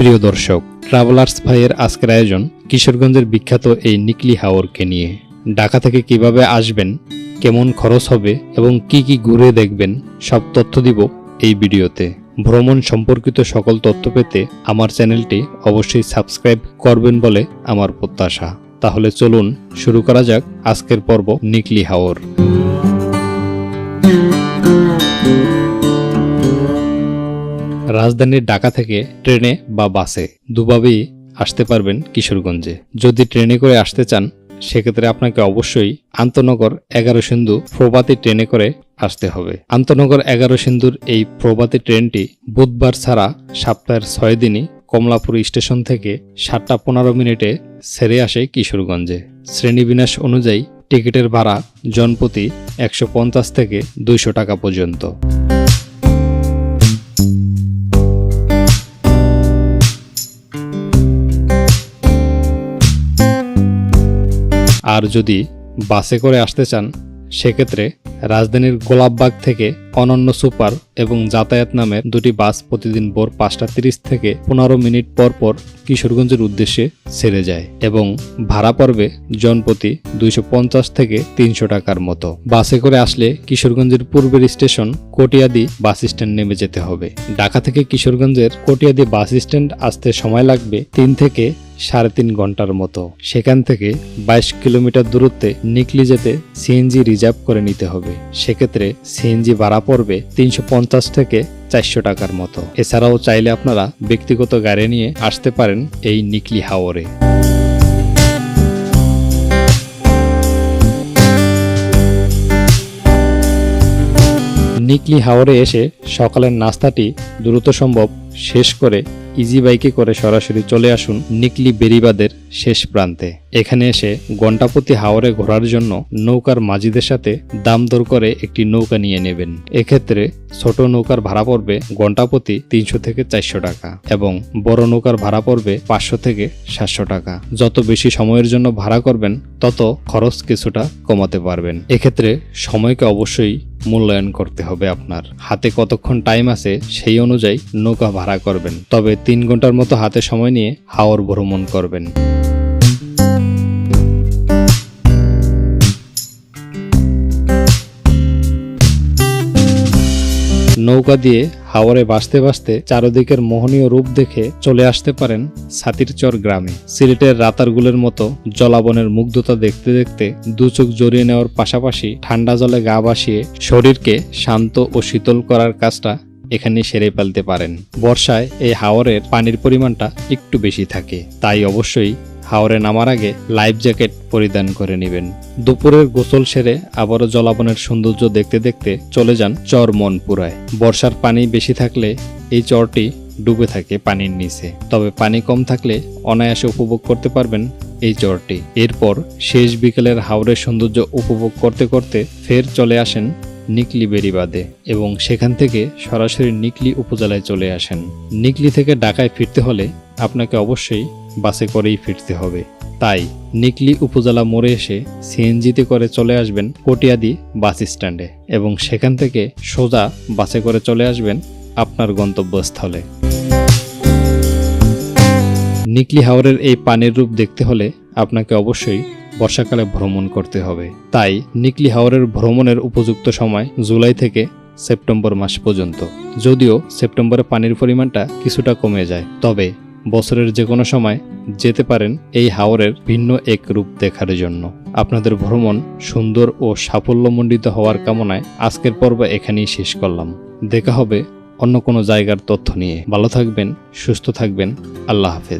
প্রিয় দর্শক, ট্রাভেলার্স ভাইয়ের আজকের আয়োজন কিশোরগঞ্জের বিখ্যাত এই নিকলি হাওরকে নিয়ে। ঢাকা থেকে কিভাবে আসবেন, কেমন খরচ হবে এবং কি কি ঘুরে দেখবেন, সব তথ্য দিব এই ভিডিওতে। ভ্রমণ সম্পর্কিত সকল তথ্য পেতে আমার চ্যানেলটি অবশ্যই সাবস্ক্রাইব করবেন বলে আমার প্রত্যাশা। তাহলে চলুন শুরু করা যাক আজকের পর্ব নিকলি হাওর। রাজধানীর ঢাকা থেকে ট্রেনে বা বাসে দুভাবেই আসতে পারবেন কিশোরগঞ্জে। যদি ট্রেনে করে আসতে চান সেক্ষেত্রে আপনাকে অবশ্যই আন্তনগর 11 সিন্ধু প্রভাতী ট্রেনে করে আসতে হবে। আন্তনগর 11 সিন্ধুর এই প্রভাতী ট্রেনটি বুধবার ছাড়া সপ্তাহের 6 দিনই কমলাপুর স্টেশন থেকে 7:15 ছেড়ে আসে কিশোরগঞ্জে। শ্রেণীবিন্যাস অনুযায়ী টিকিটের ভাড়া জনপ্রতি 150 থেকে 200 টাকা পর্যন্ত। আর যদি বাসে করে আসতে চান সেক্ষেত্রে রাজধানীর গোলাপবাগ থেকে অনন্য সুপার এবং যাতায়াত নামের দুটি বাস প্রতিদিন ভোর 5:30 থেকে 15 মিনিট পর পর কিশোরগঞ্জের উদ্দেশ্যে ছেড়ে যায় এবং ভাড়া পড়বে জনপ্রতি 250 থেকে 300 টাকার মতো। বাসে করে আসলে কিশোরগঞ্জের পূর্বের স্টেশন কটিয়াদি বাস স্ট্যান্ড নেমে যেতে হবে। ঢাকা থেকে কিশোরগঞ্জের কটিয়াদি বাস স্ট্যান্ড আসতে সময় লাগবে 3 থেকে 3.5 ঘন্টার মতো। সেখান থেকে 22 কিলোমিটার দূরত্বে নিকলি যেতে সিএনজি রিজার্ভ করে নিতে হবে। সেক্ষেত্রে সিএনজি ভাড়া পড়বে 350 থেকে 400 টাকার মতো। এছাড়াও চাইলে আপনারা ব্যক্তিগত গাড়ি নিয়ে আসতে পারেন এই নিকলি হাওরে। নিকলি হাওরে এসে সকালের নাস্তাটি দ্রুত সম্ভব শেষ করে ইজি বাইকে করে সরাসরি চলে আসুন নিকলি বেড়িবাঁধের শেষ প্রান্তে। এখানে এসে ঘণ্টাপ্রতি হাওরে ঘোরার জন্য নৌকার মাঝিদের সাথে দাম দর করে একটি নৌকা নিয়ে নেবেন। এক্ষেত্রে ছোট নৌকার ভাড়া পড়বে ঘণ্টাপ্রতি 300 থেকে 400 টাকা এবং বড় নৌকার ভাড়া পড়বে 500 থেকে 700 টাকা। যত বেশি সময়ের জন্য ভাড়া করবেন তত খরচ কিছুটা কমাতে পারবেন। এক্ষেত্রে সময়কে অবশ্যই মূল্যায়ন করতে হবে। আপনার হাতে কতক্ষণ টাইম আছে সেই অনুযায়ী নৌকা ভাড়া করবেন। তবে 3 ঘন্টার মতো হাতে সময় নিয়ে হাওর ভ্রমণ করবেন। নৌকা দিয়ে হাওরে ভাসতে ভাসতে চারদিকের মোহনীয় রূপ দেখে চলে আসতে পারেন ছাতিরচর গ্রামে। সিলেটের রাতারগুলের মতো জলাবনের মুগ্ধতা দেখতে দেখতে দু চোখ জড়িয়ে নেওয়ার পাশাপাশি ঠান্ডা জলে গা ভাসিয়ে শরীরকে শান্ত ও শীতল করার কাজটা এখানে সেরে ফেলতে পারেন। বর্ষায় এই হাওরের পানির পরিমাণটা একটু বেশি থাকে, তাই অবশ্যই হাওরে নামার আগে লাইফ জ্যাকেট পরিধান করে নেবেন। দুপুরের গোসল সেরে আবারও জলাবনের সৌন্দর্য দেখতে দেখতে চলে যান চর মনপুরায়। বর্ষার পানি বেশি থাকলে এই চরটি ডুবে থাকে পানির নিচে, তবে পানি কম থাকলে অনায়াসে উপভোগ করতে পারবেন এই চরটি। এরপর শেষ বিকেলের হাওরের সৌন্দর্য উপভোগ করতে করতে ফের চলে আসেন নিকলি বেড়িবাঁধে এবং সেখান থেকে সরাসরি নিকলি উপজেলায় চলে আসেন। নিকলি থেকে ঢাকায় ফিরতে হলে আপনাকে অবশ্যই বাসে করেই ফিরতে হবে। তাই নিকলি উপজেলা মোড়ে এসে সিএনজিতে করে চলে আসবেন কটিয়াদি বাস স্ট্যান্ডে এবং সেখান থেকে সোজা বাসে করে চলে আসবেন আপনার গন্তব্যস্থলে। নিকলি হাওরের এই পানির রূপ দেখতে হলে আপনাকে অবশ্যই বর্ষাকালে ভ্রমণ করতে হবে। তাই নিকলি হাওরের ভ্রমণের উপযুক্ত সময় জুলাই থেকে সেপ্টেম্বর মাস পর্যন্ত। যদিও সেপ্টেম্বরে পানির পরিমাণটা কিছুটা কমে যায়, তবে বছরের যে কোনো সময় যেতে পারেন এই হাওরের ভিন্ন এক রূপ দেখার জন্য। আপনাদের ভ্রমণ সুন্দর ও সাফল্যমণ্ডিত হওয়ার কামনায় আজকের পর্ব এখানেই শেষ করলাম। দেখা হবে অন্য কোনো জায়গার তথ্য নিয়ে। ভালো থাকবেন, সুস্থ থাকবেন। আল্লাহ হাফেজ।